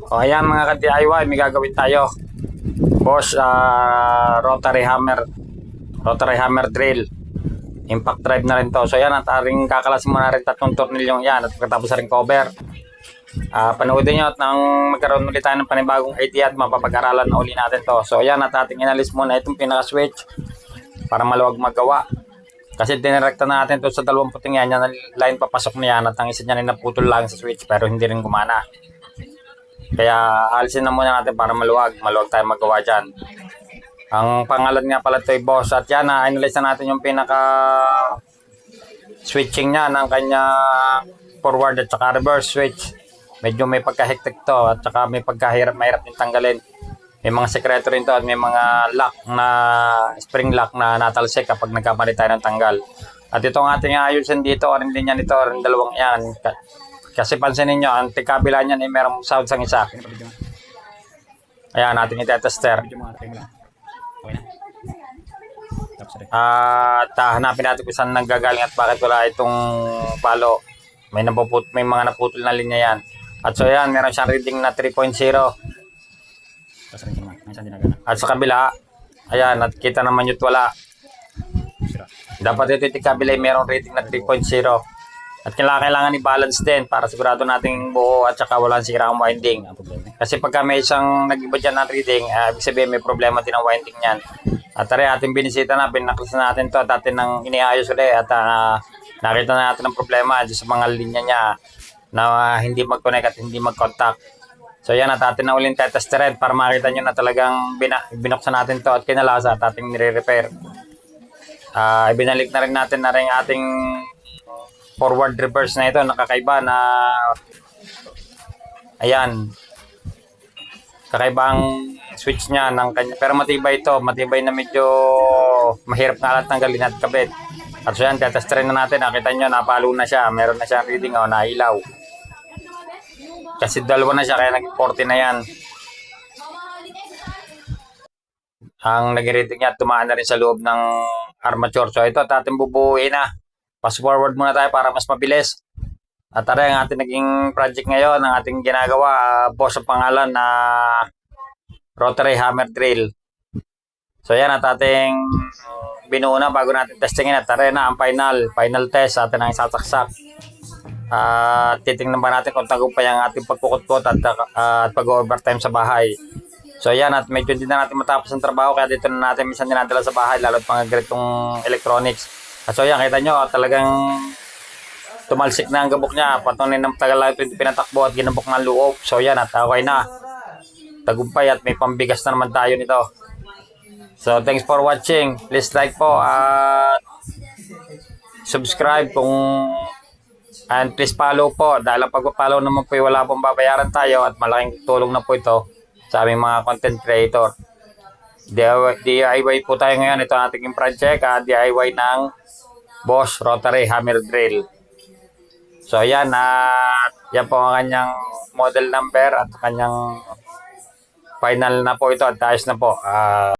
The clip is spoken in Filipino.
O ayan mga ka-DIY, may gagawin tayo. Boss, rotary hammer drill. Impact drive na rin to. So yan, at aring kakalasin mo na rin 3 tornilyong yan at pagkatapos rin cover. Panoodin nyo at nang magkaroon ulit tayo ng panibagong idea at mapapag-aralan na uli natin to. So yan, at ating inalis muna itong pinaka-switch para maluwag magawa. Kasi dinirekta na natin to sa 2 puting yan, yan line papasok na yan at ang isa niya rin naputol lang sa switch pero hindi rin gumana. Kaya alisin na muna natin para maluwag tayo magawa dyan. Ang pangalan nga pala ito ay boss. At yan, inalis na natin yung pinaka switching niya ng kanya forward at saka reverse switch. Medyo may pagka-hectic to at saka may mahirap din tanggalin. May mga sekreto rin to at may mga lock na spring lock na natalsik kapag nagkamali tayo ng tanggal. At itong ating ayusin dito, rin din yan ito, rin dalawang yan. Kasi pansinin nyo, ang kabila niyan ay merong sound sang isa. Ayan, natin itetester. At hanapin natin kung saan nanggagaling at bakit wala itong palo. May mga naputol na linya yan. At so yan, meron siyang reading na 3.0. At sa kabila, ayan, at kita naman yun wala. Dapat ito yung kabila ay merong rating na 3.0. At kailangan i-balance din para sigurado nating buo at saka walang sira ang winding. Kasi pagka may isang nag-iba dyan ng reading, ibig sabihin may problema din ang winding niyan. At tari ating binisita na, pinaklas natin to at atin nang iniayos ulit at nakita na natin ang problema sa mga linya niya na hindi mag-connect at hindi mag-contact. So yan, at atin na ulit tetesterin para makita nyo na talagang binuksan natin to at kinalasa at ating nire-repair. Ibinalik na rin ating forward reverse na ito, nakakaiba na ayan, kakaiba ang switch niya ng kanya, pero matibay na medyo mahirap nga lang tanggalin at kabit. At so yan, tetesterin na natin, nakita nyo napalo na siya, meron na siyang reading nailaw kasi 2 na siya kaya naging 40 na yan ang nag-reading niya. Tumaan na rin sa loob ng armature. So ito at ating bubuuin na. Pass forward muna tayo para mas mabilis. At tara, ang ating naging project ngayon, ang ating ginagawa, boss ang pangalan na rotary hammer drill. So yan, at ating binuo na bago natin testingin. At tara na ang final test atin ang isasaksak. Titingnan ba natin kung tagumpay ang ating pagkukot-kot at pag-overtime sa bahay. So yan, at medyo hindi na natin matapos ang trabaho kaya dito na natin minsan dinadala sa bahay lalo't mga ganitong electronics. So yan, kita nyo, talagang tumalsik na ang gabok niya. Patunay ng tagal lang ito pinatakbo at ginabok ng loob. So yan, at okay na. Tagumpay at may pambigas na naman tayo nito. So thanks for watching. Please like po at subscribe and please follow po. Dahil ang pag-follow naman po wala pong babayaran tayo at malaking tulong na po ito sa aming mga content creator. DIY po tayo ngayon. Ito ang ating project, DIY ng Boss Rotary Hammer Drill. So yan, yan po ang kanyang model number at kanyang final na po ito at ayos na po.